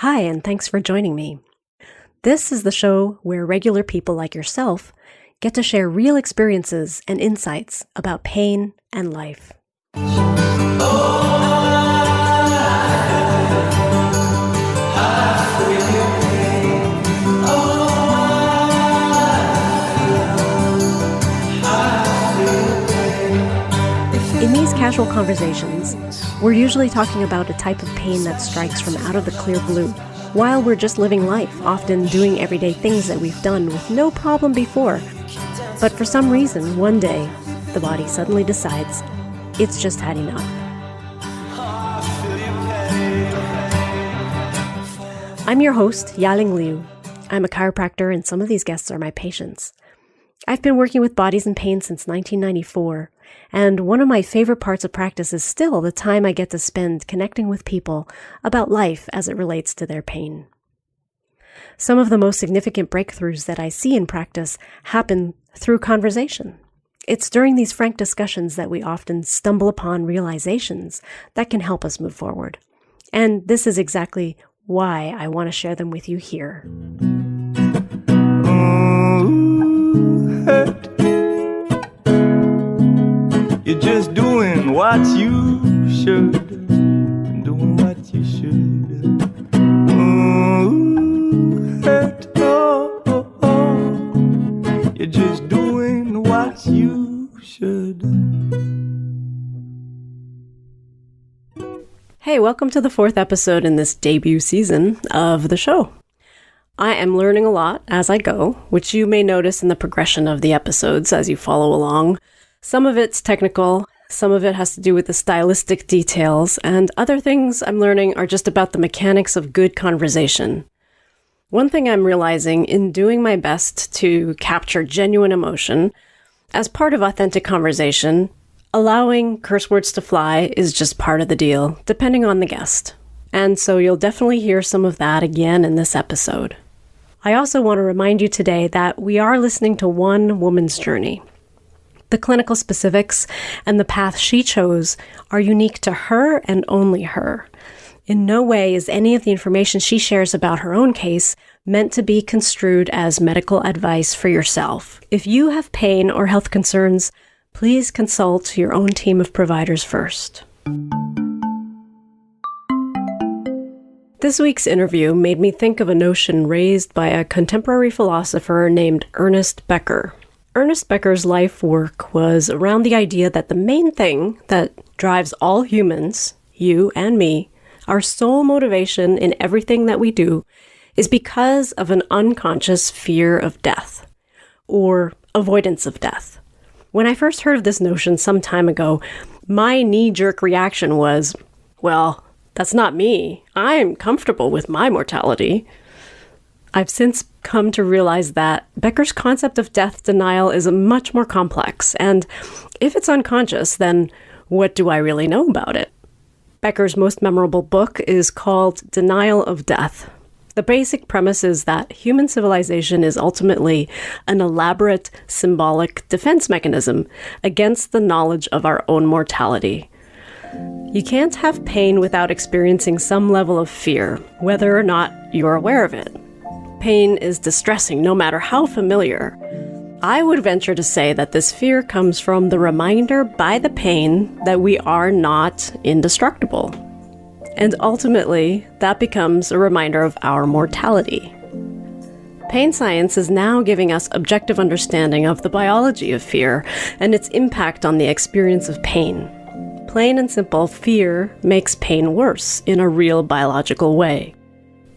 Hi, and thanks for joining me. This is the show where regular people like yourself get to share real experiences and insights about pain and life. In these casual conversations, we're usually talking about a type of pain that strikes from out of the clear blue, while we're just living life, often doing everyday things that we've done with no problem before. But for some reason, one day, the body suddenly decides it's just had enough. I'm your host, Yaling Liu. I'm a chiropractor, and some of these guests are my patients. I've been working with bodies in pain since 1994, and one of my favorite parts of practice is still the time I get to spend connecting with people about life as it relates to their pain. Some of the most significant breakthroughs that I see in practice happen through conversation. It's during these frank discussions that we often stumble upon realizations that can help us move forward. And this is exactly why I want to share them with you here. You're just doing what you should. Doing what you should. You're just doing what you should. Hey, welcome to the 4th episode in this debut season of the show. I am learning a lot as I go, which you may notice in the progression of the episodes as you follow along. Some of it's technical, some of it has to do with the stylistic details, and other things I'm learning are just about the mechanics of good conversation. One thing I'm realizing in doing my best to capture genuine emotion, as part of authentic conversation, allowing curse words to fly is just part of the deal, depending on the guest. And so you'll definitely hear some of that again in this episode. I also want to remind you today that we are listening to one woman's journey. The clinical specifics and the path she chose are unique to her and only her. In no way is any of the information she shares about her own case meant to be construed as medical advice for yourself. If you have pain or health concerns, please consult your own team of providers first. This week's interview made me think of a notion raised by a contemporary philosopher named Ernest Becker. Ernest Becker's life work was around the idea that the main thing that drives all humans, you and me, our sole motivation in everything that we do, is because of an unconscious fear of death, or avoidance of death. When I first heard of this notion some time ago, my knee-jerk reaction was, well, that's not me. I'm comfortable with my mortality. I've since come to realize that Becker's concept of death denial is much more complex, and if it's unconscious, then what do I really know about it? Becker's most memorable book is called Denial of Death. The basic premise is that human civilization is ultimately an elaborate, symbolic defense mechanism against the knowledge of our own mortality. You can't have pain without experiencing some level of fear, whether or not you're aware of it. Pain is distressing, no matter how familiar. I would venture to say that this fear comes from the reminder by the pain that we are not indestructible. And ultimately, that becomes a reminder of our mortality. Pain science is now giving us objective understanding of the biology of fear and its impact on the experience of pain. Plain and simple, fear makes pain worse in a real biological way.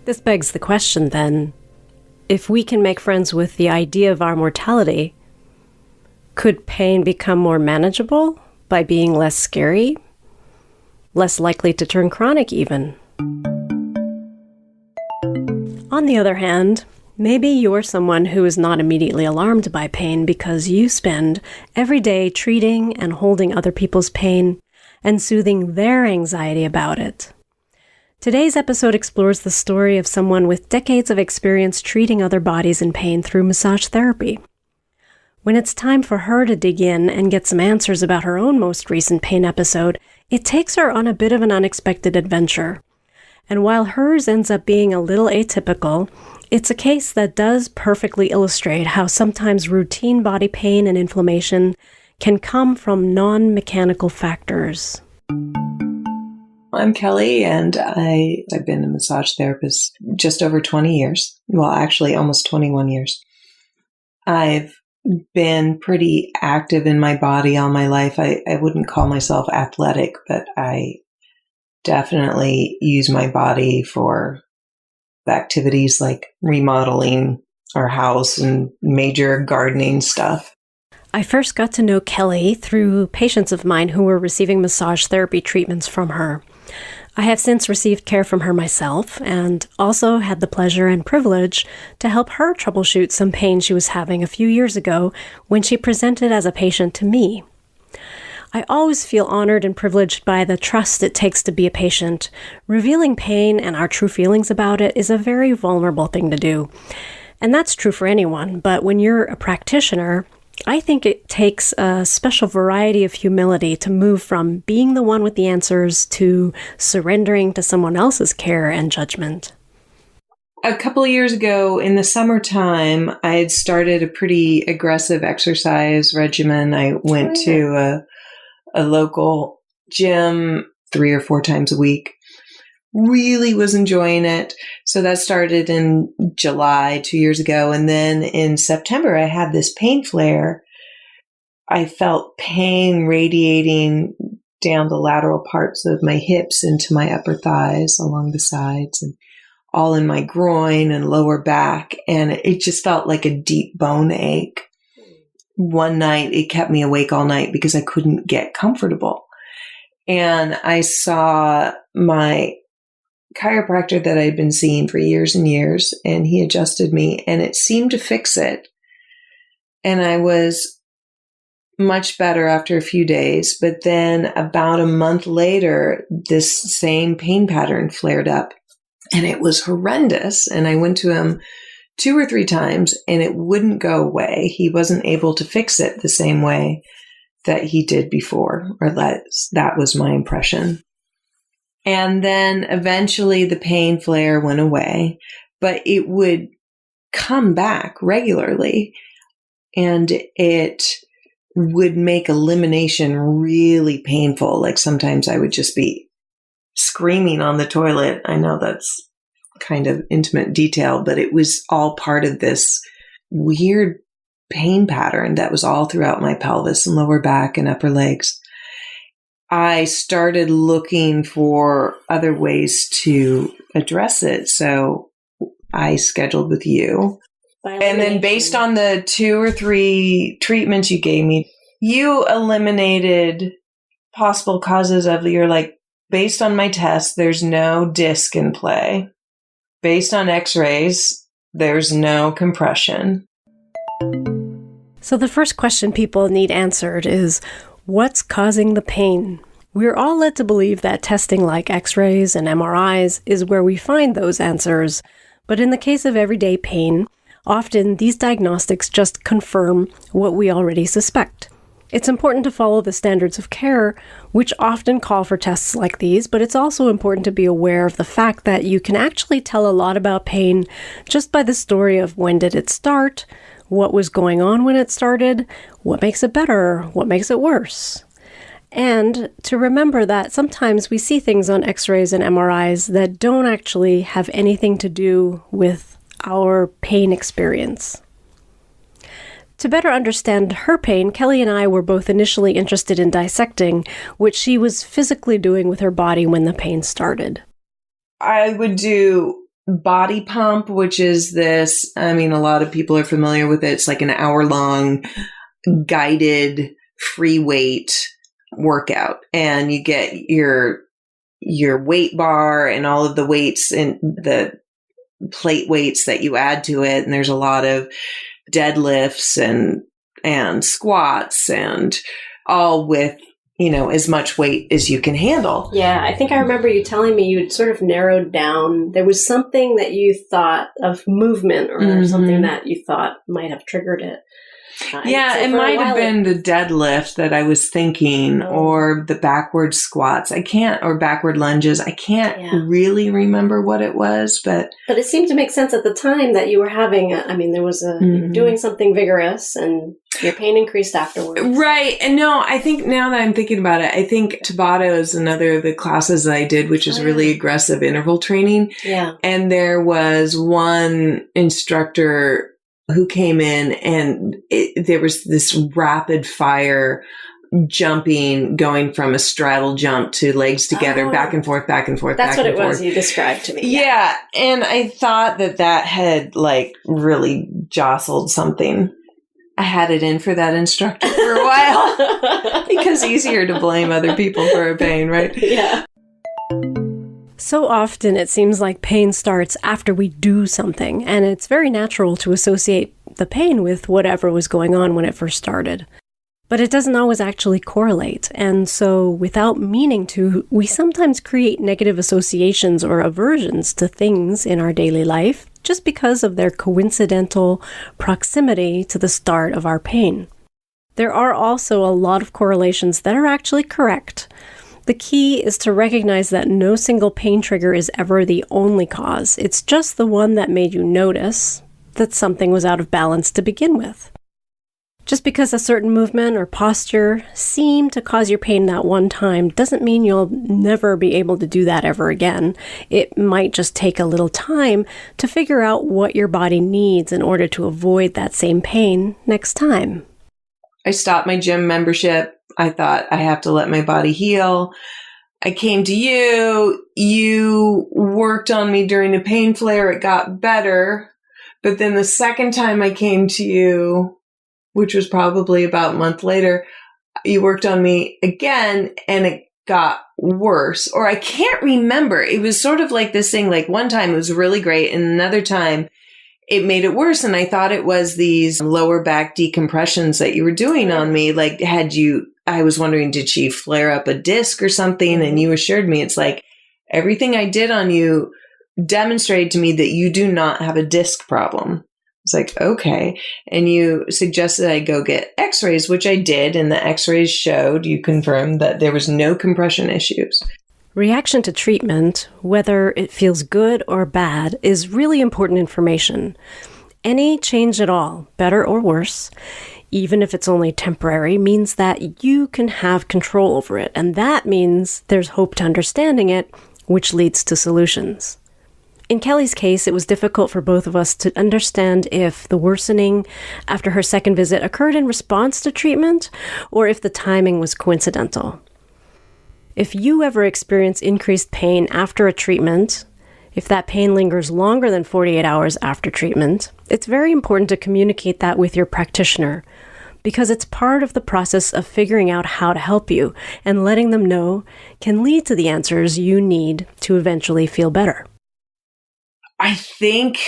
This begs the question then, if we can make friends with the idea of our mortality, could pain become more manageable by being less scary, less likely to turn chronic even? On the other hand, maybe you're someone who is not immediately alarmed by pain because you spend every day treating and holding other people's pain and soothing their anxiety about it. Today's episode explores the story of someone with decades of experience treating other bodies in pain through massage therapy. When it's time for her to dig in and get some answers about her own most recent pain episode, it takes her on a bit of an unexpected adventure. And while hers ends up being a little atypical, it's a case that does perfectly illustrate how sometimes routine body pain and inflammation can come from non-mechanical factors. I'm Kellie, and I've been a massage therapist just over 20 years. Well, actually, almost 21 years. I've been pretty active in my body all my life. I wouldn't call myself athletic, but I definitely use my body for activities like remodeling our house and major gardening stuff. I first got to know Kellie through patients of mine who were receiving massage therapy treatments from her. I have since received care from her myself and also had the pleasure and privilege to help her troubleshoot some pain she was having a few years ago when she presented as a patient to me. I always feel honored and privileged by the trust it takes to be a patient. Revealing pain and our true feelings about it is a very vulnerable thing to do. And that's true for anyone, but when you're a practitioner, I think it takes a special variety of humility to move from being the one with the answers to surrendering to someone else's care and judgment. A couple of years ago in the summertime, I had started a pretty aggressive exercise regimen. I went to a local gym 3 or 4 times a week. Really was enjoying it. So that started in July 2 years ago. And then in September, I had this pain flare. I felt pain radiating down the lateral parts of my hips into my upper thighs along the sides and all in my groin and lower back. And it just felt like a deep bone ache. One night, it kept me awake all night because I couldn't get comfortable. And I saw my chiropractor that I'd been seeing for years and years, and he adjusted me, and it seemed to fix it. And I was much better after a few days. But then about a month later, this same pain pattern flared up, and it was horrendous. And I went to him 2 or 3 times, and it wouldn't go away. He wasn't able to fix it the same way that he did before, or that was my impression. And then eventually the pain flare went away, but it would come back regularly, and it would make elimination really painful. Like sometimes I would just be screaming on the toilet. I know that's kind of intimate detail, but it was all part of this weird pain pattern that was all throughout my pelvis and lower back and upper legs. I started looking for other ways to address it. So I scheduled with you. And then based on the 2 or 3 treatments you gave me, you eliminated possible causes of based on my test, there's no disc in play. Based on x-rays, there's no compression. So the first question people need answered is, what's causing the pain? We're all led to believe that testing like x-rays and MRIs is where we find those answers. But in the case of everyday pain, often these diagnostics just confirm what we already suspect. It's important to follow the standards of care, which often call for tests like these, but it's also important to be aware of the fact that you can actually tell a lot about pain just by the story of when did it start, what was going on when it started, what makes it better, what makes it worse. And to remember that sometimes we see things on x-rays and MRIs that don't actually have anything to do with our pain experience. To better understand her pain, Kellie and I were both initially interested in dissecting what she was physically doing with her body when the pain started. I would do body pump, which is this, a lot of people are familiar with it. It's like an hour-long guided free weight workout. And you get your weight bar and all of the weights and the plate weights that you add to it. And there's a lot of deadlifts and squats and all with, as much weight as you can handle. Yeah, I think I remember you telling me you'd sort of narrowed down. There was something that you thought of movement or something that you thought might have triggered it. Yeah, it might have been the deadlift that I was thinking, or the backward squats. Or backward lunges. I can't really remember what it was, but it seemed to make sense at the time that you were having, you were doing something vigorous and your pain increased afterwards. Right. And no, I think now that I'm thinking about it, I think Tabata is another of the classes that I did, which is really aggressive interval training. Yeah. And there was one instructor who came in and there was this rapid fire jumping, going from a straddle jump to legs together, back and forth, back and forth. That's what it was you described to me. Yeah. And I thought that had really jostled something. I had it in for that instructor for a while because easier to blame other people for a pain, right? Yeah. So often it seems like pain starts after we do something, and it's very natural to associate the pain with whatever was going on when it first started. But it doesn't always actually correlate, and so without meaning to, we sometimes create negative associations or aversions to things in our daily life just because of their coincidental proximity to the start of our pain. There are also a lot of correlations that are actually correct. The key is to recognize that no single pain trigger is ever the only cause. It's just the one that made you notice that something was out of balance to begin with. Just because a certain movement or posture seemed to cause your pain that one time doesn't mean you'll never be able to do that ever again. It might just take a little time to figure out what your body needs in order to avoid that same pain next time. I stopped my gym membership. I thought I have to let my body heal. I came to you. You worked on me during the pain flare. It got better. But then the second time I came to you, which was probably about a month later, you worked on me again and it got worse. Or I can't remember. It was sort of like this thing, like one time it was really great and another time it made it worse. And I thought it was these lower back decompressions that you were doing on me. Like I was wondering, did she flare up a disc or something? And you assured me it's like everything I did on you demonstrated to me that you do not have a disc problem. It's like, okay. And you suggested I go get x-rays, which I did. And the x-rays showed, you confirmed that there was no compression issues. Reaction to treatment, whether it feels good or bad, is really important information. Any change at all, better or worse, even if it's only temporary, means that you can have control over it. And that means there's hope to understanding it, which leads to solutions. In Kellie's case, it was difficult for both of us to understand if the worsening after her second visit occurred in response to treatment or if the timing was coincidental. If you ever experience increased pain after a treatment, if that pain lingers longer than 48 hours after treatment, it's very important to communicate that with your practitioner because it's part of the process of figuring out how to help you, and letting them know can lead to the answers you need to eventually feel better. I think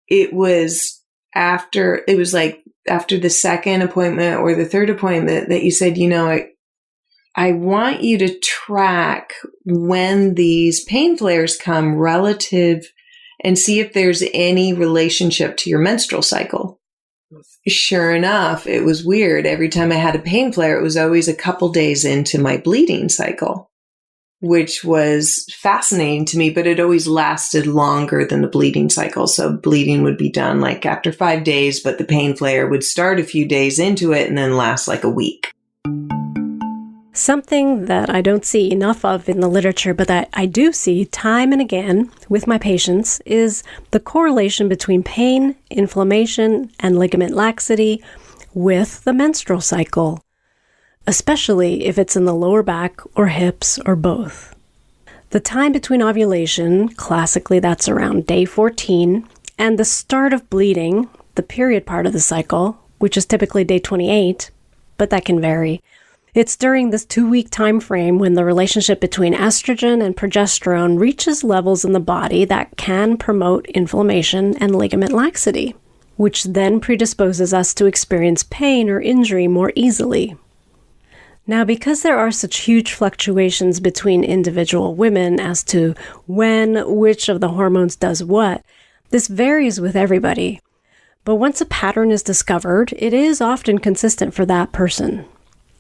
it was after the second appointment or the third appointment that you said, I want you to track when these pain flares come relative and see if there's any relationship to your menstrual cycle. Sure enough, it was weird. Every time I had a pain flare, it was always a couple days into my bleeding cycle, which was fascinating to me, but it always lasted longer than the bleeding cycle. So bleeding would be done like after 5 days, but the pain flare would start a few days into it and then last like a week. Something that I don't see enough of in the literature, but that I do see time and again with my patients, is the correlation between pain, inflammation, and ligament laxity with the menstrual cycle, especially if it's in the lower back or hips or both. The time between ovulation, classically that's around day 14, and the start of bleeding, the period part of the cycle, which is typically day 28, but that can vary. It's during this 2-week time frame when the relationship between estrogen and progesterone reaches levels in the body that can promote inflammation and ligament laxity, which then predisposes us to experience pain or injury more easily. Now, because there are such huge fluctuations between individual women as to when which of the hormones does what, this varies with everybody. But once a pattern is discovered, it is often consistent for that person.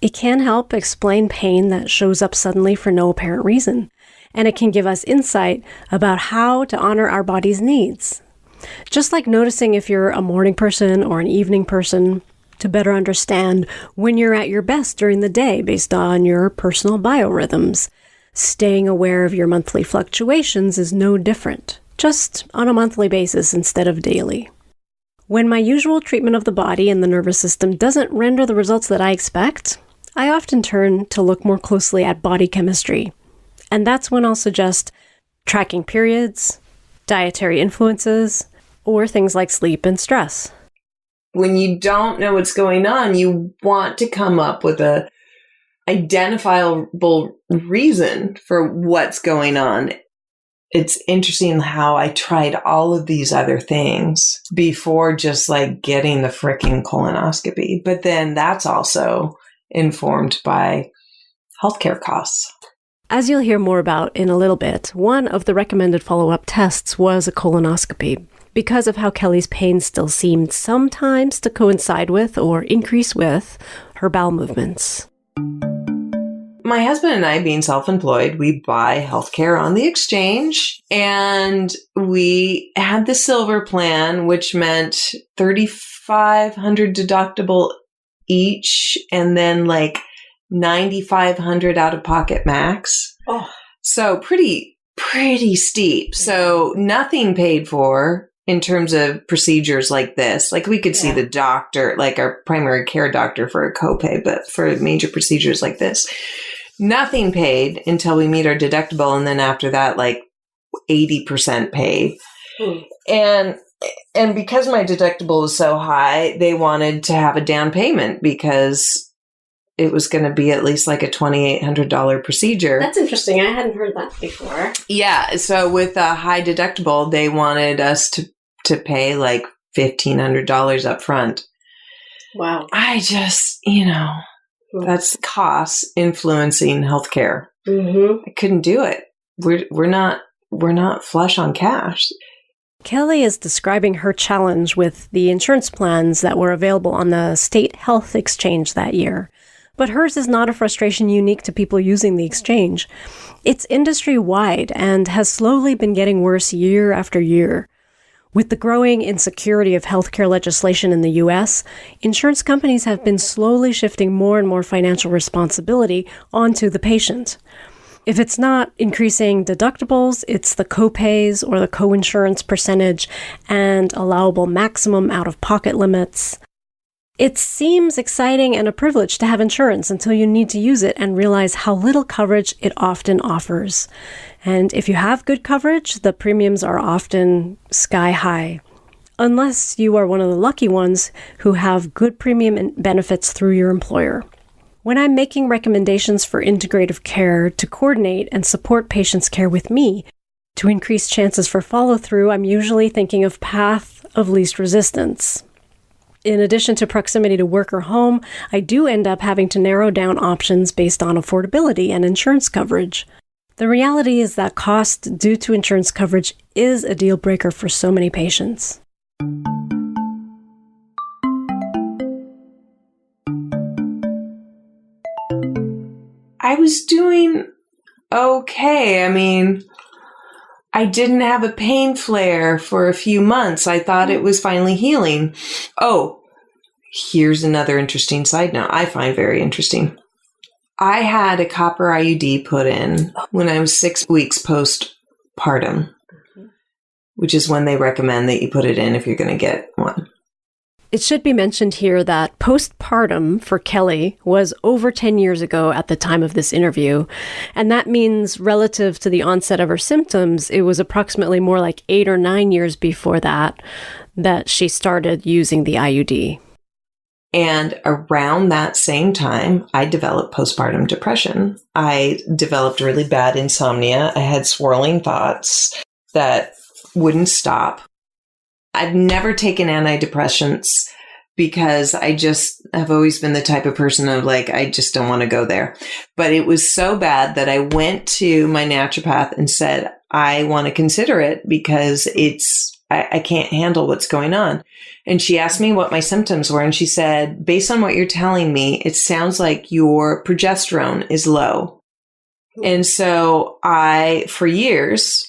It can help explain pain that shows up suddenly for no apparent reason, and it can give us insight about how to honor our body's needs. Just like noticing if you're a morning person or an evening person, to better understand when you're at your best during the day based on your personal biorhythms. Staying aware of your monthly fluctuations is no different, just on a monthly basis instead of daily. When my usual treatment of the body and the nervous system doesn't render the results that I expect, I often turn to look more closely at body chemistry. And that's when I'll suggest tracking periods, dietary influences, or things like sleep and stress. When you don't know what's going on, you want to come up with a identifiable reason for what's going on. It's interesting how I tried all of these other things before just like getting the freaking colonoscopy. But then that's also informed by healthcare costs. As you'll hear more about in a little bit, one of the recommended follow-up tests was a colonoscopy because of how Kellie's pain still seemed sometimes to coincide with or increase with her bowel movements. My husband and I, being self-employed, we buy healthcare on the exchange, and we had the silver plan, which meant $3,500 deductible each, and then like $9,500 out of pocket max. Oh, so pretty steep. So nothing paid for in terms of procedures like this. Like we could see the doctor, like our primary care doctor, for a copay, but for major procedures like this, nothing paid until we meet our deductible. And then after that, like 80% paid. And because my deductible was so high, they wanted to have a down payment because it was going to be at least like a $2,800 procedure. That's interesting. I hadn't heard that before. Yeah. So with a high deductible, they wanted us to pay like $1,500 up front. Wow. I just, that's costs influencing healthcare. Mm-hmm. I couldn't do it. We're not flush on cash. Kellie is describing her challenge with the insurance plans that were available on the state health exchange that year. But hers is not a frustration unique to people using the exchange. It's industry-wide and has slowly been getting worse year after year. With the growing insecurity of healthcare legislation in the U.S., insurance companies have been slowly shifting more and more financial responsibility onto the patient. If it's not increasing deductibles, it's the copays or the coinsurance percentage and allowable maximum out-of-pocket limits. It seems exciting and a privilege to have insurance until you need to use it and realize how little coverage it often offers. And if you have good coverage, the premiums are often sky high. Unless you are one of the lucky ones who have good premium benefits through your employer. When I'm making recommendations for integrative care to coordinate and support patients' care with me, to increase chances for follow-through, I'm usually thinking of path of least resistance. In addition to proximity to work or home, I do end up having to narrow down options based on affordability and insurance coverage. The reality is that cost due to insurance coverage is a deal breaker for so many patients. I was doing okay. I mean, I didn't have a pain flare for a few months. I thought it was finally healing. Oh, here's another interesting side note I find very interesting. I had a copper IUD put in when I was 6 weeks postpartum, which is when they recommend that you put it in if you're going to get one. It should be mentioned here that postpartum for Kellie was over 10 years ago at the time of this interview, and that means relative to the onset of her symptoms, it was approximately more like 8 or 9 years before that she started using the IUD. And around that same time, I developed postpartum depression. I developed really bad insomnia. I had swirling thoughts that wouldn't stop. I've never taken antidepressants because I just have always been the type of person of like, I just don't want to go there. But it was so bad that I went to my naturopath and said, I want to consider it because I can't handle what's going on. And she asked me what my symptoms were. And she said, based on what you're telling me, it sounds like your progesterone is low. And so I, for years,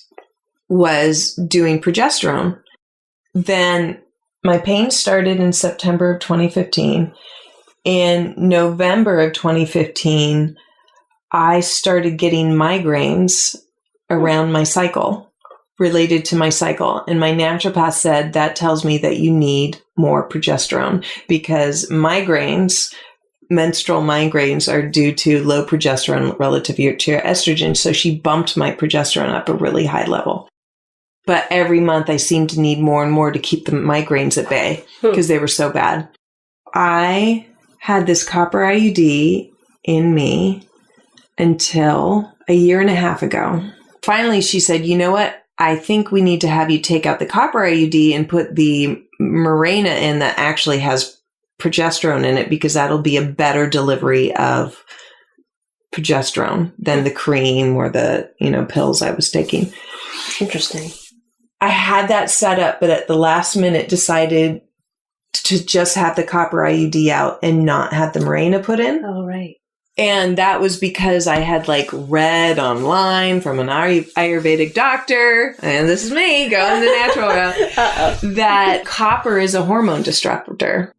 was doing progesterone. Then my pain started in September of 2015. In November of 2015, I started getting migraines around my cycle, related to my cycle. And my naturopath said, that tells me that you need more progesterone, because migraines, menstrual migraines, are due to low progesterone relative to your estrogen. So she bumped my progesterone up a really high level. But every month I seemed to need more and more to keep the migraines at bay because they were so bad. I had this copper IUD in me until a year and a half ago. Finally, she said, you know what? I think we need to have you take out the copper IUD and put the Mirena in that actually has progesterone in it, because that'll be a better delivery of progesterone than the cream or the, pills I was taking. Interesting. I had that set up, but at the last minute decided to just have the copper IUD out and not have the Mirena put in. Oh, right. And that was because I had read online from an Ayurvedic doctor, and this is me going the natural route, that copper is a hormone disruptor.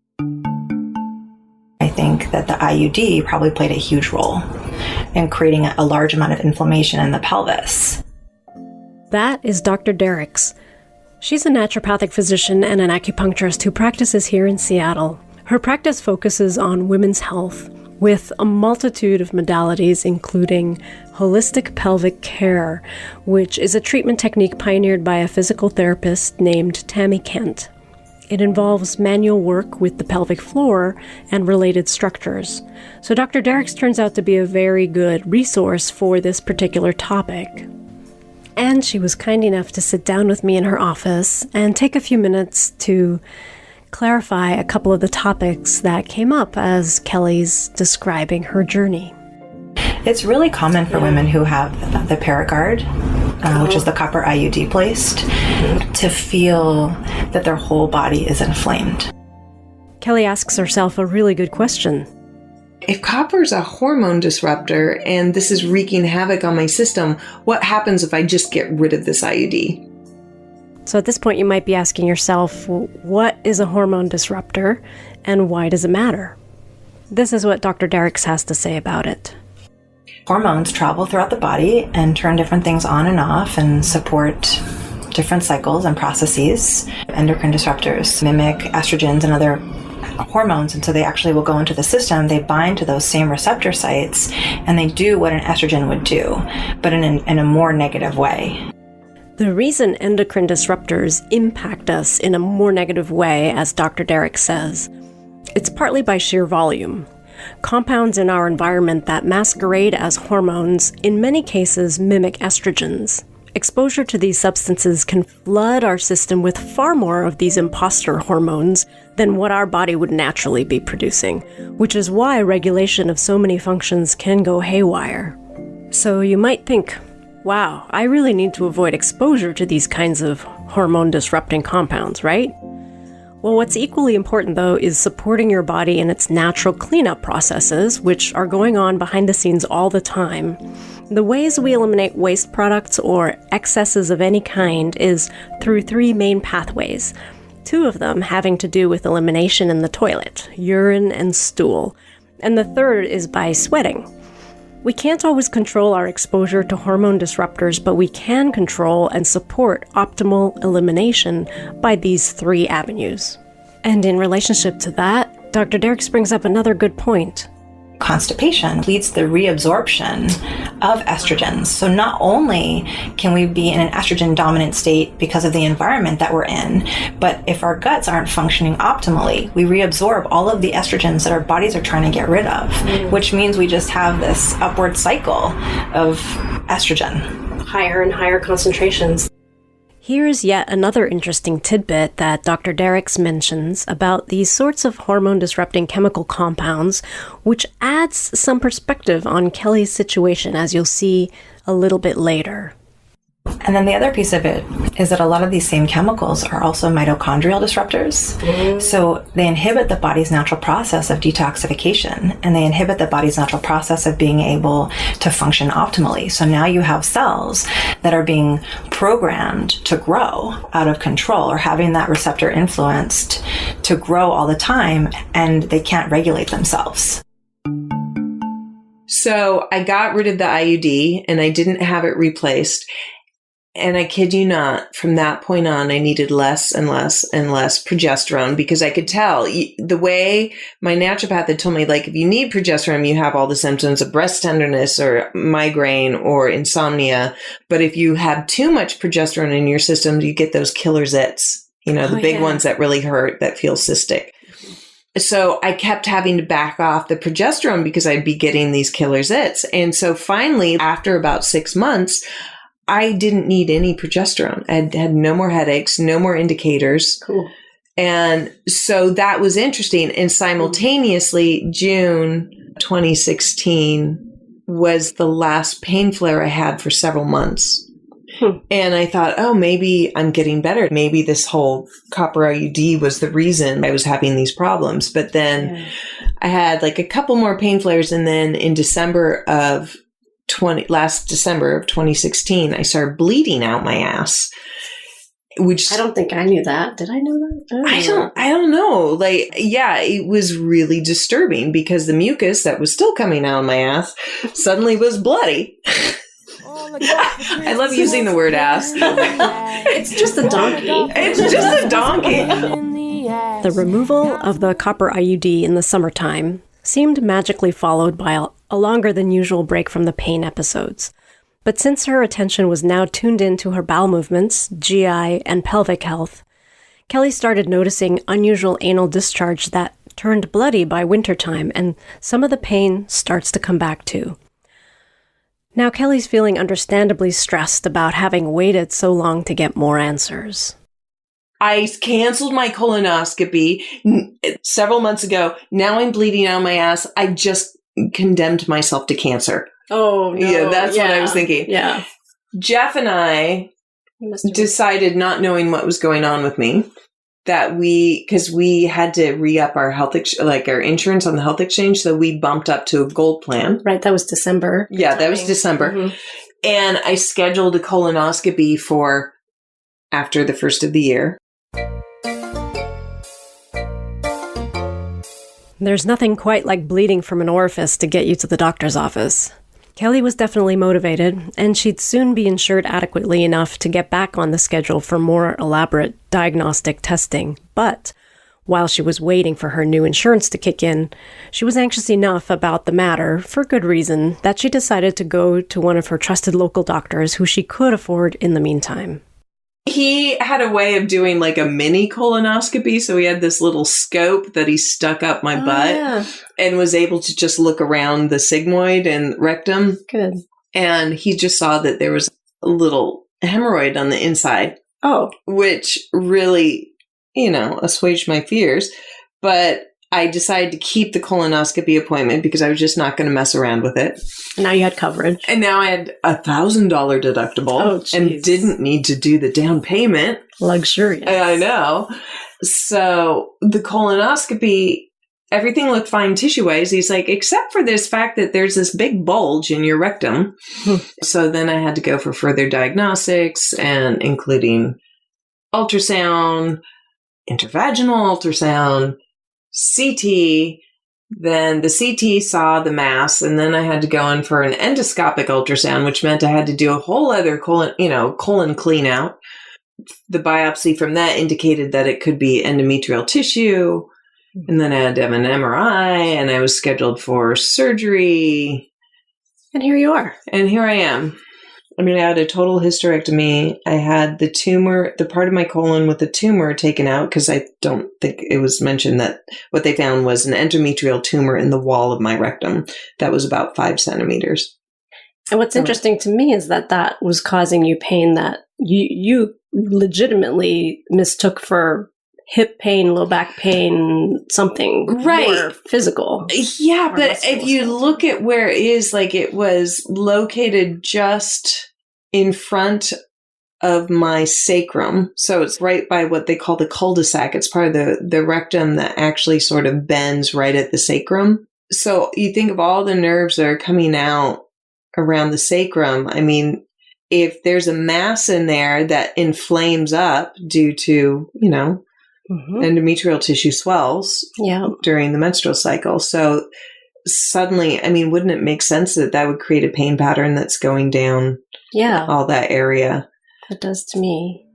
I think that the IUD probably played a huge role in creating a large amount of inflammation in the pelvis. That is Dr. Dericks. She's a naturopathic physician and an acupuncturist who practices here in Seattle. Her practice focuses on women's health, with a multitude of modalities, including holistic pelvic care, which is a treatment technique pioneered by a physical therapist named Tammy Kent. It involves manual work with the pelvic floor and related structures. So Dr. Dericks turns out to be a very good resource for this particular topic. And she was kind enough to sit down with me in her office and take a few minutes to clarify a couple of the topics that came up as Kellie's describing her journey. It's really common for women who have the Paragard, which is the copper IUD placed, to feel that their whole body is inflamed. Kellie asks herself a really good question. If copper is a hormone disruptor and this is wreaking havoc on my system, what happens if I just get rid of this IUD? So at this point, you might be asking yourself, what is a hormone disruptor and why does it matter? This is what Dr. Dericks has to say about it. Hormones travel throughout the body and turn different things on and off and support different cycles and processes. Endocrine disruptors mimic estrogens and other hormones, and so they actually will go into the system. They bind to those same receptor sites and they do what an estrogen would do, but in a more negative way. The reason endocrine disruptors impact us in a more negative way, as Dr. Dericks says, it's partly by sheer volume. Compounds in our environment that masquerade as hormones in many cases mimic estrogens. Exposure to these substances can flood our system with far more of these imposter hormones than what our body would naturally be producing, which is why regulation of so many functions can go haywire. So you might think, wow, I really need to avoid exposure to these kinds of hormone-disrupting compounds, right? Well, what's equally important, though, is supporting your body in its natural cleanup processes, which are going on behind the scenes all the time. The ways we eliminate waste products or excesses of any kind is through three main pathways, two of them having to do with elimination in the toilet, urine and stool, and the third is by sweating. We can't always control our exposure to hormone disruptors, but we can control and support optimal elimination by these three avenues. And in relationship to that, Dr. Dericks brings up another good point. Constipation leads to the reabsorption of estrogens. So not only can we be in an estrogen dominant state because of the environment that we're in, but if our guts aren't functioning optimally, we reabsorb all of the estrogens that our bodies are trying to get rid of, which means we just have this upward cycle of estrogen. Higher and higher concentrations. Here's yet another interesting tidbit that Dr. Dericks mentions about these sorts of hormone-disrupting chemical compounds, which adds some perspective on Kellie's situation, as you'll see a little bit later. And then the other piece of it is that a lot of these same chemicals are also mitochondrial disruptors. So they inhibit the body's natural process of detoxification, and they inhibit the body's natural process of being able to function optimally. So now you have cells that are being programmed to grow out of control, or having that receptor influenced to grow all the time, and they can't regulate themselves. So I got rid of the IUD and I didn't have it replaced. And I kid you not, from that point on, I needed less and less and less progesterone, because I could tell the way my naturopath had told me, like, if you need progesterone, you have all the symptoms of breast tenderness or migraine or insomnia. But if you have too much progesterone in your system, you get those killer zits, the big ones that really hurt, that feel cystic. So I kept having to back off the progesterone because I'd be getting these killer zits. And so finally, after about 6 months, I didn't need any progesterone. I had no more headaches, no more indicators. Cool. And so that was interesting. And simultaneously, June 2016 was the last pain flare I had for several months. And I thought, oh, maybe I'm getting better. Maybe this whole copper IUD was the reason I was having these problems. But then I had like a couple more pain flares. And then in last December of 2016, I started bleeding out my ass, which I don't think I knew that. Did I know that? I don't know. It was really disturbing because the mucus that was still coming out of my ass suddenly was bloody. I love using the word ass. It's just a donkey. It's just a donkey. The removal of the copper IUD in the summertime seemed magically followed by a longer than usual break from the pain episodes. But since her attention was now tuned into her bowel movements, GI, and pelvic health, Kellie started noticing unusual anal discharge that turned bloody by wintertime, and some of the pain starts to come back too. Now Kellie's feeling understandably stressed about having waited so long to get more answers. I canceled my colonoscopy several months ago. Now I'm bleeding out of my ass. I just condemned myself to cancer. Oh, no. Yeah, that's what I was thinking. Yeah. Jeff and I decided, not knowing what was going on with me, that because we had to re-up our our insurance on the health exchange, so we bumped up to a gold plan. Right, that was December. Yeah, that was December. Mm-hmm. And I scheduled a colonoscopy for after the first of the year. There's nothing quite like bleeding from an orifice to get you to the doctor's office. Kellie was definitely motivated, and she'd soon be insured adequately enough to get back on the schedule for more elaborate diagnostic testing. But while she was waiting for her new insurance to kick in, she was anxious enough about the matter, for good reason, that she decided to go to one of her trusted local doctors who she could afford in the meantime. He had a way of doing like a mini colonoscopy. So he had this little scope that he stuck up my butt and was able to just look around the sigmoid and rectum. Good. And he just saw that there was a little hemorrhoid on the inside. Oh. Which really, assuaged my fears. But I decided to keep the colonoscopy appointment because I was just not going to mess around with it. Now you had coverage. And now I had $1,000 deductible and didn't need to do the down payment. Luxurious. I know. So the colonoscopy, everything looked fine tissue-wise. He's like, except for this fact that there's this big bulge in your rectum. So then I had to go for further diagnostics, and including ultrasound, intravaginal ultrasound, CT. Then the CT saw the mass, and then I had to go in for an endoscopic ultrasound, which meant I had to do a whole other colon clean out. The biopsy from that indicated that it could be endometrial tissue. And then I had to have an MRI, and I was scheduled for surgery. And here you are. And here I am. I had a total hysterectomy. I had the tumor, the part of my colon with the tumor taken out, because I don't think it was mentioned that what they found was an endometrial tumor in the wall of my rectum that was about 5 centimeters. And what's interesting to me is that was causing you pain that you legitimately mistook for hip pain, low back pain, something more physical. Yeah, but if you look at where it is, it was located just in front of my sacrum. So it's right by what they call the cul-de-sac. It's part of the rectum that actually sort of bends right at the sacrum. So you think of all the nerves that are coming out around the sacrum. I mean, if there's a mass in there that inflames up due to, endometrial tissue swells during the menstrual cycle. So suddenly, I mean, wouldn't it make sense that would create a pain pattern that's going down all that area? It does to me.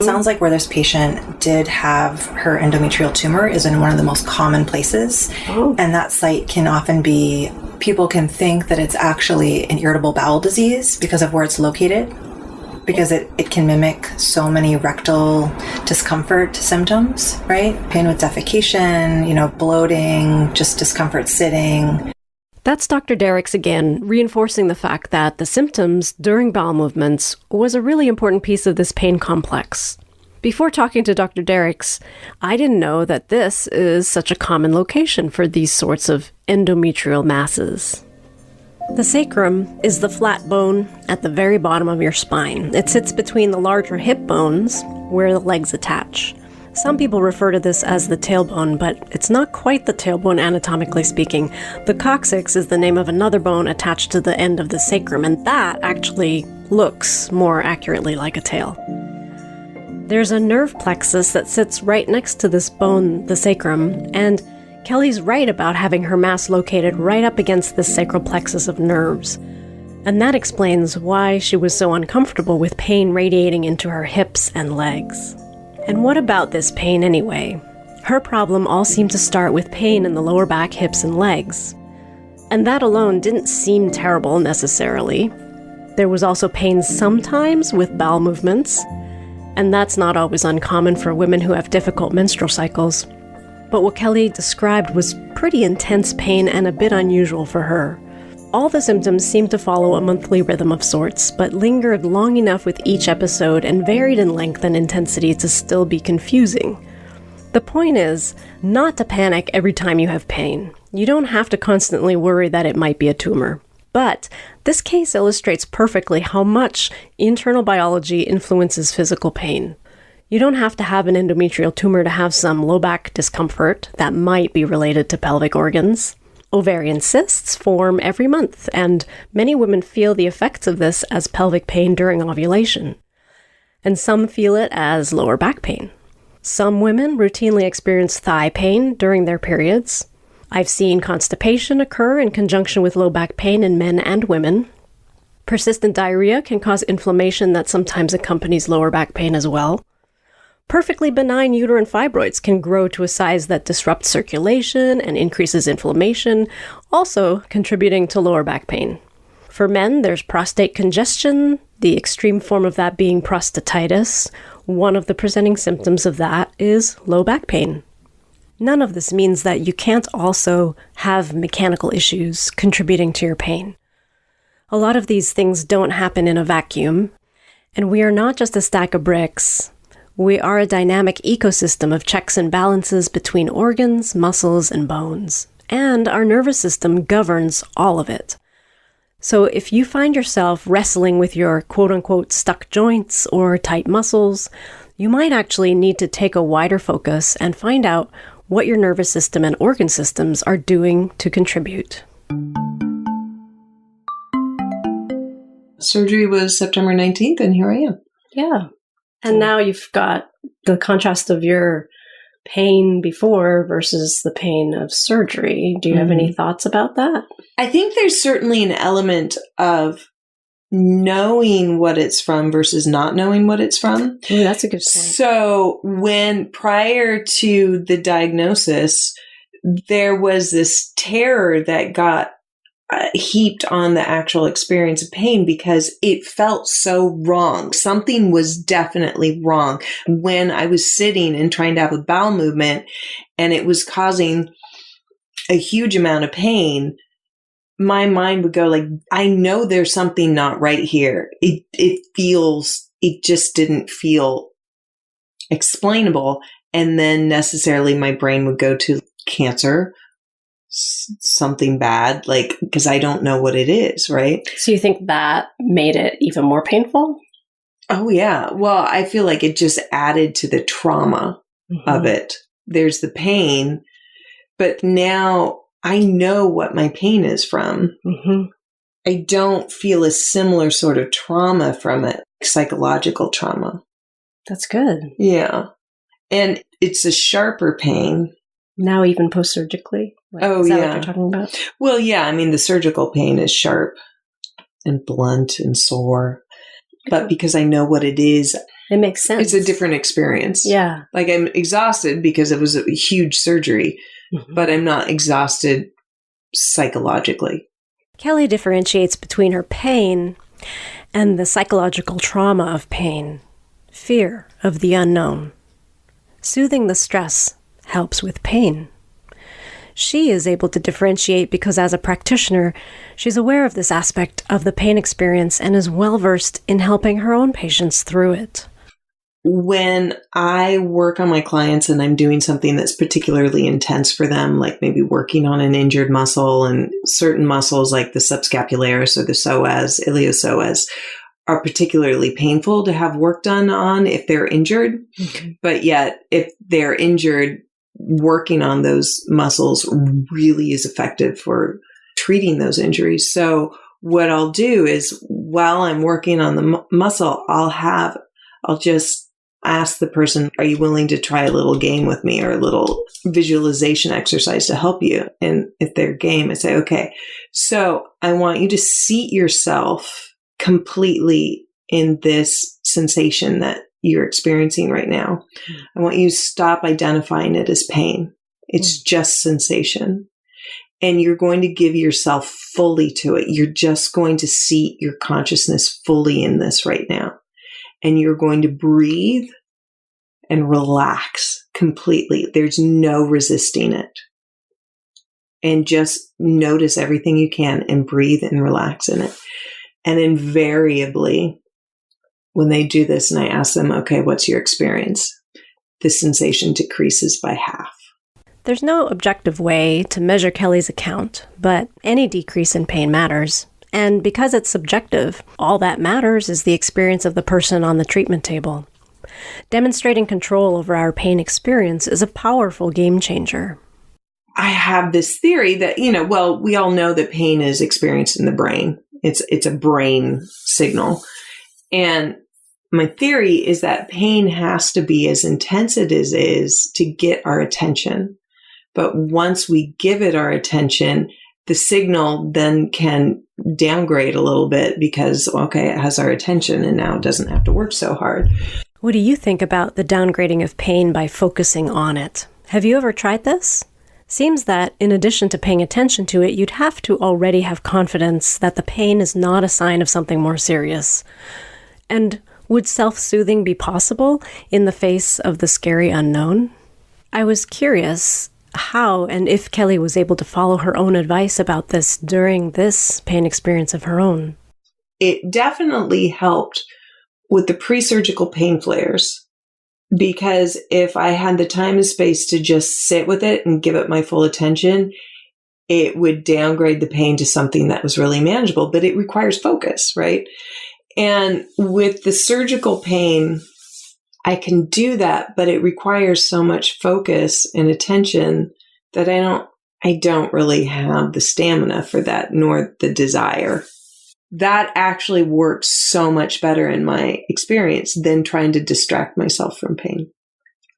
Sounds like where this patient did have her endometrial tumor is in one of the most common places. Oh. And that site can often be, people can think that it's actually an irritable bowel disease because of where it's located, because it can mimic so many rectal discomfort symptoms, right? Pain with defecation, bloating, just discomfort sitting. That's Dr. Dericks again, reinforcing the fact that the symptoms during bowel movements was a really important piece of this pain complex. Before talking to Dr. Dericks, I didn't know that this is such a common location for these sorts of endometrial masses. The sacrum is the flat bone at the very bottom of your spine. It sits between the larger hip bones where the legs attach. Some people refer to this as the tailbone, but it's not quite the tailbone anatomically speaking. The coccyx is the name of another bone attached to the end of the sacrum, and that actually looks more accurately like a tail. There's a nerve plexus that sits right next to this bone, the sacrum, and Kellie's right about having her mass located right up against the sacral plexus of nerves. And that explains why she was so uncomfortable with pain radiating into her hips and legs. And what about this pain anyway? Her problem all seemed to start with pain in the lower back, hips, and legs. And that alone didn't seem terrible necessarily. There was also pain sometimes with bowel movements, and that's not always uncommon for women who have difficult menstrual cycles. But what Kellie described was pretty intense pain and a bit unusual for her. All the symptoms seemed to follow a monthly rhythm of sorts, but lingered long enough with each episode and varied in length and intensity to still be confusing. The point is not to panic every time you have pain. You don't have to constantly worry that it might be a tumor. But this case illustrates perfectly how much internal biology influences physical pain. You don't have to have an endometrial tumor to have some low back discomfort that might be related to pelvic organs. Ovarian cysts form every month, and many women feel the effects of this as pelvic pain during ovulation. And some feel it as lower back pain. Some women routinely experience thigh pain during their periods. I've seen constipation occur in conjunction with low back pain in men and women. Persistent diarrhea can cause inflammation that sometimes accompanies lower back pain as well. Perfectly benign uterine fibroids can grow to a size that disrupts circulation and increases inflammation, also contributing to lower back pain. For men, there's prostate congestion, the extreme form of that being prostatitis. One of the presenting symptoms of that is low back pain. None of this means that you can't also have mechanical issues contributing to your pain. A lot of these things don't happen in a vacuum, and we are not just a stack of bricks. We are a dynamic ecosystem of checks and balances between organs, muscles, and bones, and our nervous system governs all of it. So if you find yourself wrestling with your quote-unquote stuck joints or tight muscles, you might actually need to take a wider focus and find out what your nervous system and organ systems are doing to contribute. Surgery was September 19th, and here I am. Yeah. And now you've got the contrast of your pain before versus the pain of surgery. Do you have any thoughts about that? I think there's certainly an element of knowing what it's from versus not knowing what it's from. Ooh, that's a good point. So when prior to the diagnosis, there was this terror that got heaped on the actual experience of pain because it felt so wrong. Something was definitely wrong when I was sitting and trying to have a bowel movement and it was causing a huge amount of pain. My mind would go like, I know there's something not right here. It just didn't feel explainable. And then necessarily my brain would go to cancer, something bad, like, because I don't know what it is, right? So you think that made it even more painful? Oh, yeah. Well, I feel like it just added to the trauma of it. There's the pain, but now I know what my pain is from. I don't feel a similar sort of trauma from it, psychological trauma. That's good. Yeah. And it's a sharper pain. Now even post-surgically? Is that what you're talking about? Well, yeah. I mean, the surgical pain is sharp and blunt and sore. But because I know what it is, it makes sense. It's a different experience. Yeah. Like I'm exhausted because it was a huge surgery, but I'm not exhausted psychologically. Kellie differentiates between her pain and the psychological trauma of pain, fear of the unknown. Soothing the stress helps with pain. She is able to differentiate because as a practitioner, she's aware of this aspect of the pain experience and is well-versed in helping her own patients through it. When I work on my clients and I'm doing something that's particularly intense for them, like maybe working on an injured muscle, and certain muscles like the subscapularis or the psoas, iliopsoas, are particularly painful to have work done on if they're injured. But yet, if they're injured, working on those muscles really is effective for treating those injuries. So what I'll do is while I'm working on the muscle, I'll just ask the person, are you willing to try a little game with me or a little visualization exercise to help you? And if they're game, I say, okay, so I want you to seat yourself completely in this sensation that you're experiencing right now. I want you to stop identifying it as pain. It's just sensation. And you're going to give yourself fully to it. You're just going to seat your consciousness fully in this right now. And you're going to breathe and relax completely. There's no resisting it. And just notice everything you can and breathe and relax in it. And invariably, when they do this and I ask them, okay, what's your experience? The sensation decreases by half. There's no objective way to measure Kellie's account, but any decrease in pain matters. And because it's subjective, all that matters is the experience of the person on the treatment table. Demonstrating control over our pain experience is a powerful game changer. I have this theory that, we all know that pain is experienced in the brain. It's a brain signal. And my theory is that pain has to be as intense as it is to get our attention. But once we give it our attention, the signal then can downgrade a little bit because, okay, it has our attention and now it doesn't have to work so hard. What do you think about the downgrading of pain by focusing on it? Have you ever tried this? Seems that in addition to paying attention to it, you'd have to already have confidence that the pain is not a sign of something more serious. And would self-soothing be possible in the face of the scary unknown? I was curious how and if Kellie was able to follow her own advice about this during this pain experience of her own. It definitely helped with the pre-surgical pain flares, because if I had the time and space to just sit with it and give it my full attention, it would downgrade the pain to something that was really manageable, but it requires focus, right? And with the surgical pain, I can do that, but it requires so much focus and attention that I don't really have the stamina for that, nor the desire. That actually works so much better in my experience than trying to distract myself from pain.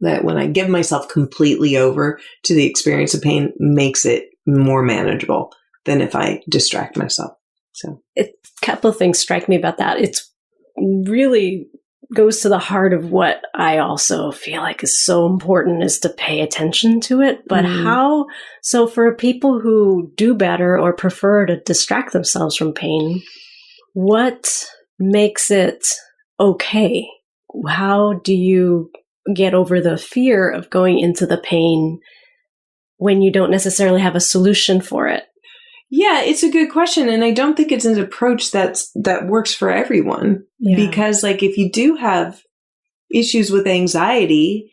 That when I give myself completely over to the experience of pain makes it more manageable than if I distract myself. So a couple of things strike me about that. It's really goes to the heart of what I also feel like is so important is to pay attention to it. But so for people who do better or prefer to distract themselves from pain, what makes it okay? How do you get over the fear of going into the pain when you don't necessarily have a solution for it? Yeah, it's a good question. And I don't think it's an approach that works for everyone. Yeah. Because if you do have issues with anxiety,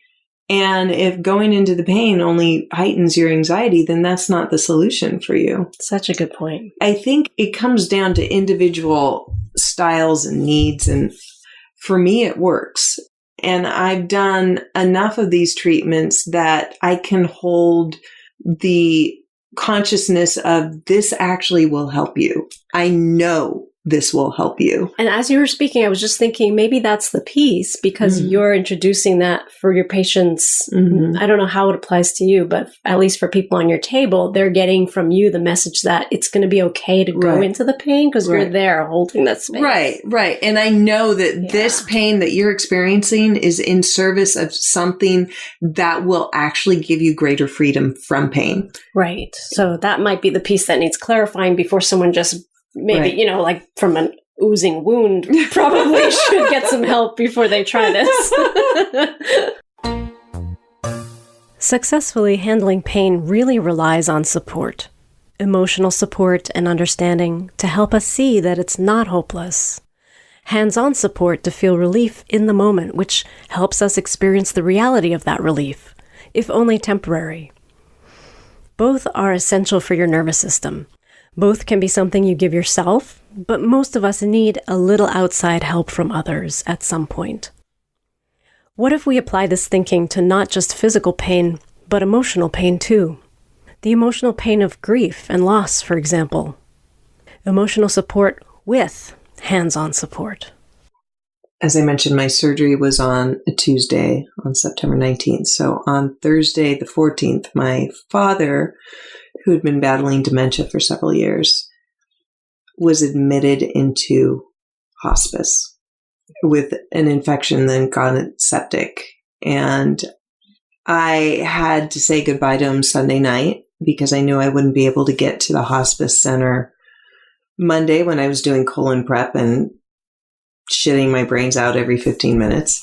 and if going into the pain only heightens your anxiety, then that's not the solution for you. Such a good point. I think it comes down to individual styles and needs. And for me, it works. And I've done enough of these treatments that I can hold the consciousness of this actually will help you. I know this will help you. And as you were speaking, I was just thinking maybe that's the piece, because you're introducing that for your patients. I don't know how it applies to you, but at least for people on your table, they're getting from you the message that it's going to be okay to go into the pain because you're there holding that space. Right. And I know that this pain that you're experiencing is in service of something that will actually give you greater freedom from pain. Right. So that might be the piece that needs clarifying before someone just maybe, you know, like from an oozing wound, probably should get some help before they try this. Successfully handling pain really relies on support, emotional support and understanding to help us see that it's not hopeless. Hands-on support to feel relief in the moment, which helps us experience the reality of that relief, if only temporary. Both are essential for your nervous system. Both can be something you give yourself, but most of us need a little outside help from others at some point. What if we apply this thinking to not just physical pain, but emotional pain too? The emotional pain of grief and loss, for example. Emotional support with hands-on support. As I mentioned, my surgery was on a Tuesday on September 19th. So on Thursday, the 14th, my father, who had been battling dementia for several years, was admitted into hospice with an infection, then gauntlet septic. And I had to say goodbye to him Sunday night because I knew I wouldn't be able to get to the hospice center Monday when I was doing colon prep and shitting my brains out every 15 minutes.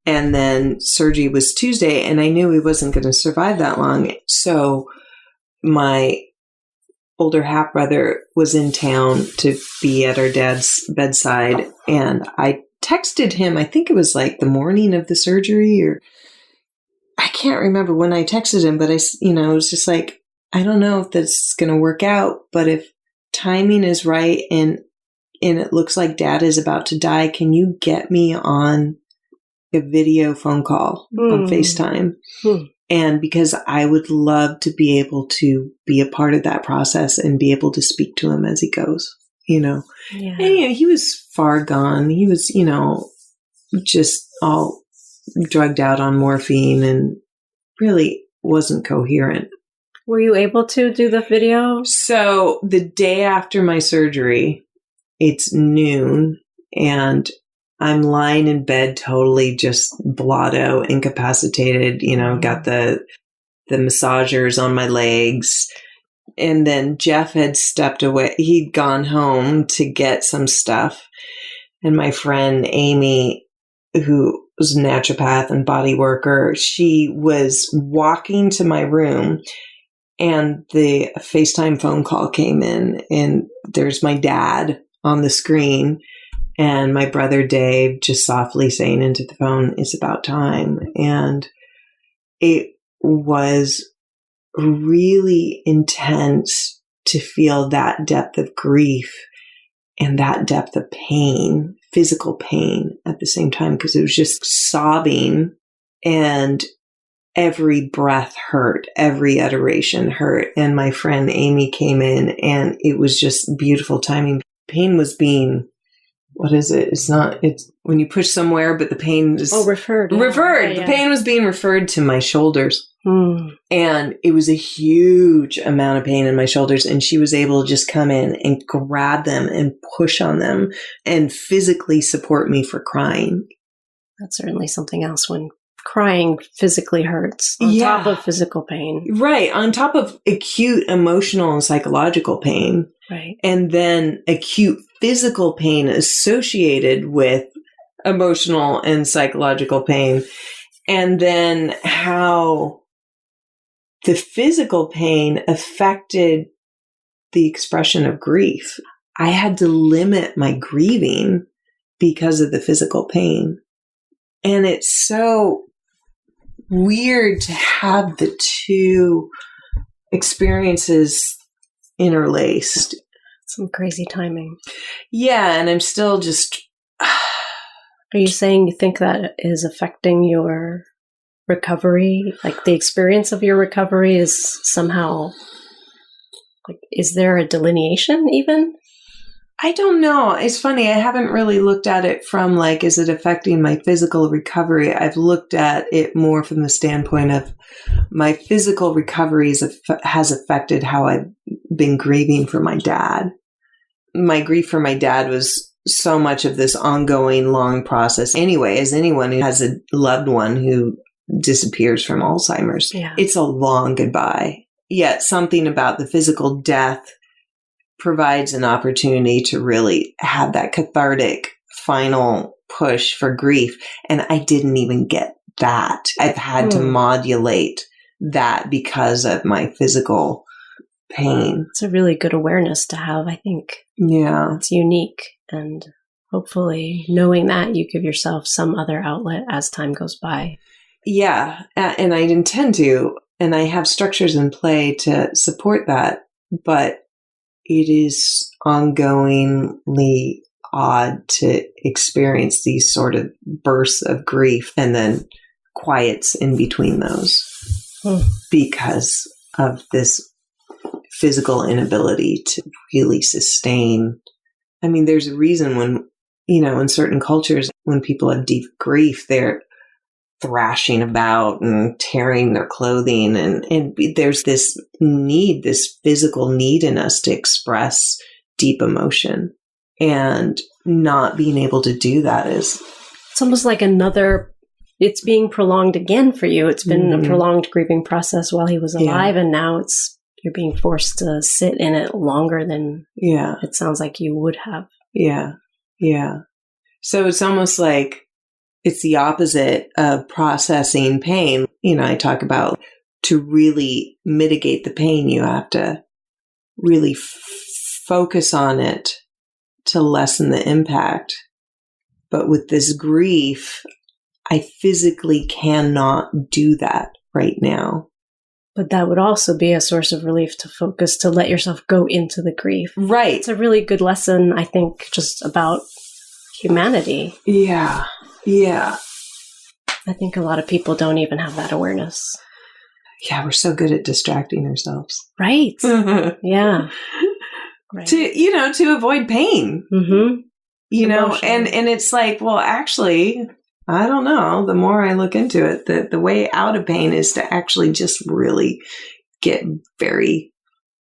And then surgery was Tuesday, and I knew he wasn't going to survive that long. So my older half-brother was in town to be at our dad's bedside, and I texted him, I think it was like the morning of the surgery, or I can't remember when I texted him, but I was just like, I don't know if this is going to work out, but if timing is right and it looks like Dad is about to die, can you get me on a video phone call on FaceTime? And because I would love to be able to be a part of that process and be able to speak to him as he goes, Yeah. And, he was far gone. He was, just all drugged out on morphine and really wasn't coherent. Were you able to do the video? So the day after my surgery, it's noon, and I'm lying in bed totally just blotto, incapacitated, got the massagers on my legs. And then Jeff had stepped away. He'd gone home to get some stuff. And my friend Amy, who was a naturopath and body worker, she was walking to my room, and the FaceTime phone call came in, and there's my dad on the screen. And my brother Dave just softly saying into the phone, "It's about time." And it was really intense to feel that depth of grief and that depth of pain, physical pain at the same time, because it was just sobbing, and every breath hurt, every iteration hurt. And my friend Amy came in, and it was just beautiful timing. Pain was being... what is it? It's when you push somewhere, but the pain is... referred. Referred. The pain was being referred to my shoulders. And it was a huge amount of pain in my shoulders. And she was able to just come in and grab them and push on them and physically support me for crying. That's certainly something else when crying physically hurts on top of physical pain. Right. On top of acute emotional and psychological pain. Right. And then acute physical pain associated with emotional and psychological pain. And then how the physical pain affected the expression of grief. I had to limit my grieving because of the physical pain. And it's so weird to have the two experiences interlaced. Some crazy timing. Yeah, and I'm still just Are you saying you think that is affecting your recovery? Like the experience of your recovery is somehow, like, is there a delineation even? I don't know. It's funny. I haven't really looked at it from like, is it affecting my physical recovery? I've looked at it more from the standpoint of my physical recovery has affected how I've been grieving for my dad. My grief for my dad was so much of this ongoing long process anyway, as anyone who has a loved one who disappears from Alzheimer's. Yeah. It's a long goodbye. Yet something about the physical death provides an opportunity to really have that cathartic final push for grief. And I didn't even get that. I've had to modulate that because of my physical pain. It's a really good awareness to have, I think. Yeah. It's unique. And hopefully knowing that you give yourself some other outlet as time goes by. Yeah. And I intend to, and I have structures in play to support that. But it is ongoingly odd to experience these sort of bursts of grief and then quiets in between those because of this physical inability to really sustain. I mean, there's a reason when, in certain cultures, when people have deep grief, they're thrashing about and tearing their clothing. And there's this need, this physical need in us to express deep emotion, and not being able to do that is. It's almost like it's being prolonged again for you. It's been a prolonged grieving process while he was alive. And now you're being forced to sit in it longer than it sounds like you would have. Yeah. Yeah. So it's almost like, it's the opposite of processing pain. I talk about to really mitigate the pain, you have to really focus on it to lessen the impact. But with this grief, I physically cannot do that right now. But that would also be a source of relief to focus, to let yourself go into the grief. Right. It's a really good lesson, I think, just about humanity. Yeah. Yeah. I think a lot of people don't even have that awareness. Yeah, we're so good at distracting ourselves. Right. Yeah. Right. To avoid pain. Mm-hmm. And it's like, well, actually, I don't know. The more I look into it, the way out of pain is to actually just really get very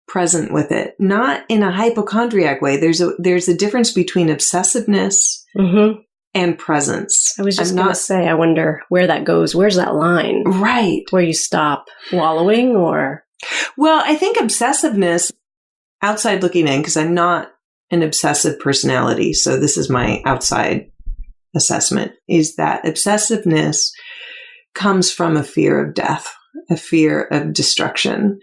present with it. Not in a hypochondriac way. There's a difference between obsessiveness and presence. I was just going to say, I wonder where that goes. Where's that line? Right. Where you stop wallowing or? Well, I think obsessiveness, outside looking in, because I'm not an obsessive personality, so this is my outside assessment, is that obsessiveness comes from a fear of death, a fear of destruction,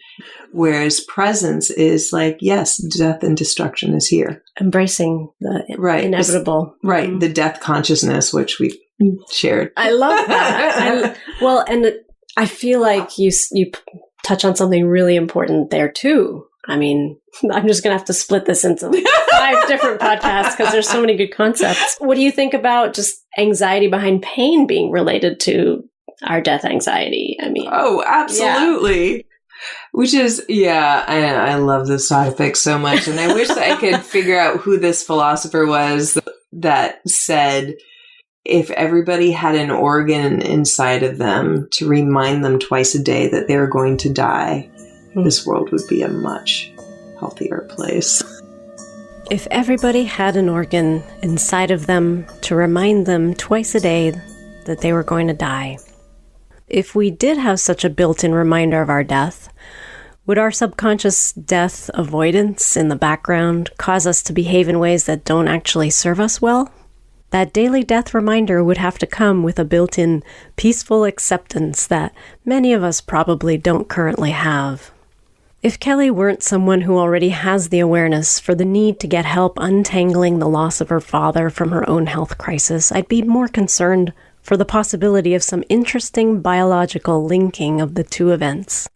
whereas presence is like, yes, death and destruction is here. Embracing the inevitable. Right. Mm-hmm. The death consciousness, which we shared. I love that. And I feel like you touch on something really important there too. I mean, I'm just going to have to split this into 5 different podcasts because there's so many good concepts. What do you think about just anxiety behind pain being related to our death anxiety? I mean, oh, absolutely. Yeah. Which is, I love this topic so much. And I wish that I could figure out who this philosopher was that said, if everybody had an organ inside of them to remind them twice a day that they were going to die, this world would be a much healthier place. If everybody had an organ inside of them to remind them twice a day that they were going to die. If we did have such a built-in reminder of our death, would our subconscious death avoidance in the background cause us to behave in ways that don't actually serve us well? That daily death reminder would have to come with a built-in peaceful acceptance that many of us probably don't currently have. If Kellie weren't someone who already has the awareness for the need to get help untangling the loss of her father from her own health crisis, I'd be more concerned for the possibility of some interesting biological linking of the two events.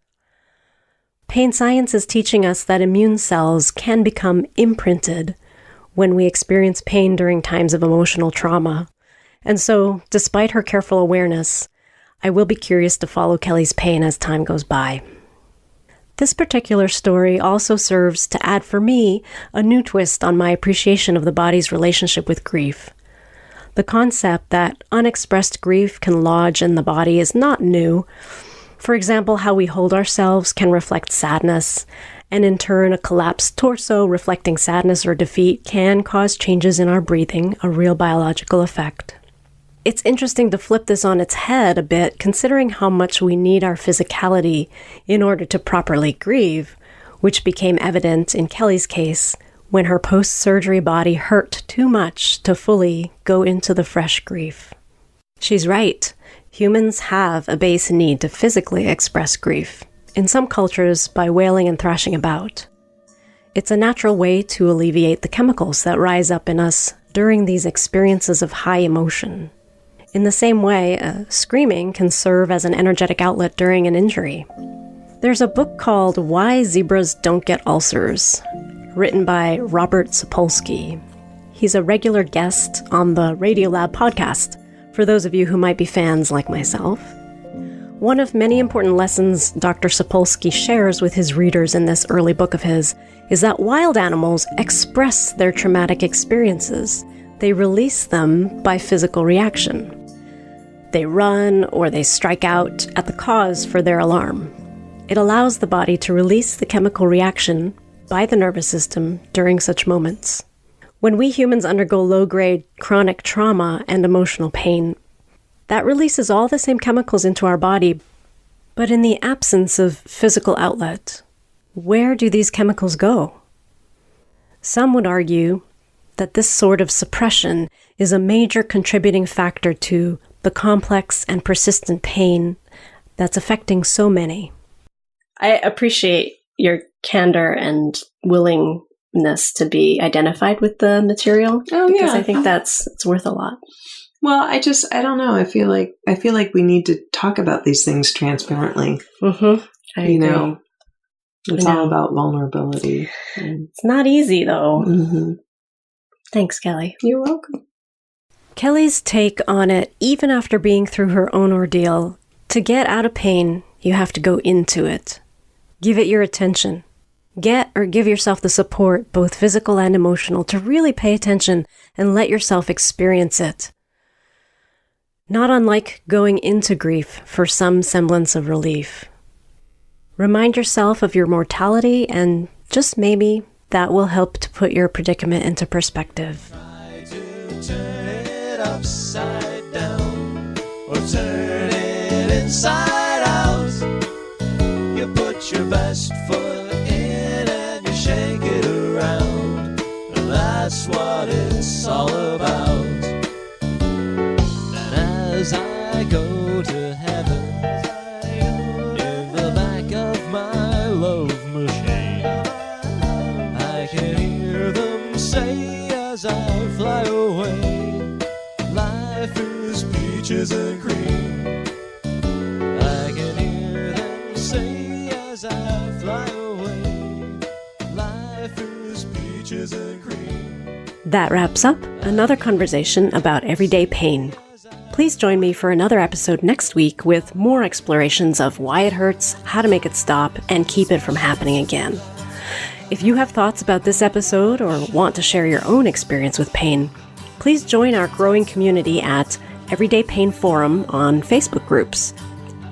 Pain science is teaching us that immune cells can become imprinted when we experience pain during times of emotional trauma, And so, despite her careful awareness, I will be curious to follow Kellie's pain as time goes by. This particular story also serves to add for me a new twist on my appreciation of the body's relationship with grief. The concept that unexpressed grief can lodge in the body is not new. For example, how we hold ourselves can reflect sadness, and in turn, a collapsed torso reflecting sadness or defeat can cause changes in our breathing, a real biological effect. It's interesting to flip this on its head a bit, considering how much we need our physicality in order to properly grieve, which became evident in Kellie's case when her post-surgery body hurt too much to fully go into the fresh grief. She's right. Humans have a base need to physically express grief, in some cultures by wailing and thrashing about. It's a natural way to alleviate the chemicals that rise up in us during these experiences of high emotion. In the same way, screaming can serve as an energetic outlet during an injury. There's a book called Why Zebras Don't Get Ulcers, written by Robert Sapolsky. He's a regular guest on the Radiolab podcast, for those of you who might be fans like myself. One of many important lessons Dr. Sapolsky shares with his readers in this early book of his is that wild animals express their traumatic experiences. They release them by physical reaction. They run or they strike out at the cause for their alarm. It allows the body to release the chemical reaction by the nervous system during such moments. When we humans undergo low-grade chronic trauma and emotional pain, that releases all the same chemicals into our body, but in the absence of physical outlet, where do these chemicals go? Some would argue that this sort of suppression is a major contributing factor to the complex and persistent pain that's affecting so many. I appreciate your candor and willingness to be identified with the material. Because I think it's worth a lot. Well, I don't know. I feel like we need to talk about these things transparently. Mm-hmm. I agree. It's all about vulnerability. It's not easy, though. Mm-hmm. Thanks, Kellie. You're welcome. Kellie's take on it, even after being through her own ordeal, to get out of pain, you have to go into it. Give it your attention. Get or give yourself the support, both physical and emotional, to really pay attention and let yourself experience it. Not unlike going into grief for some semblance of relief. Remind yourself of your mortality, and just maybe that will help to put your predicament into perspective. Try to turn it upside down or turn it inside out. You put your best foot in and you shake it around. And that's what it's all about. And as I go to heaven in the back of my love machine, I can hear them say as I fly away, life is peaches and cream. I can hear them say as I fly away, life is peaches and cream. That wraps up another conversation about everyday pain. Please join me for another episode next week with more explorations of why it hurts, how to make it stop, and keep it from happening again. If you have thoughts about this episode or want to share your own experience with pain, please join our growing community at Everyday Pain Forum on Facebook groups.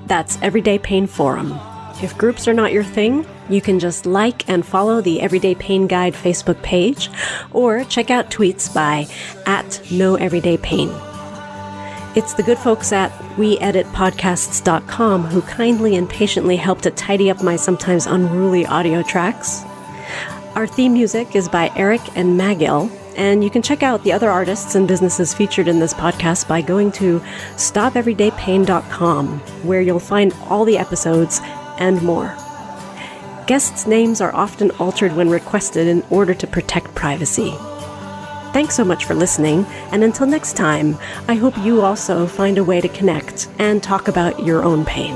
That's Everyday Pain Forum. If groups are not your thing, you can just like and follow the Everyday Pain Guide Facebook page, or check out tweets by @KnowEverydayPain. It's the good folks at weeditpodcasts.com who kindly and patiently help to tidy up my sometimes unruly audio tracks. Our theme music is by Eric and Magill, and you can check out the other artists and businesses featured in this podcast by going to stopeverydaypain.com, where you'll find all the episodes and more. Guests' names are often altered when requested in order to protect privacy. Thanks so much for listening, and until next time, I hope you also find a way to connect and talk about your own pain.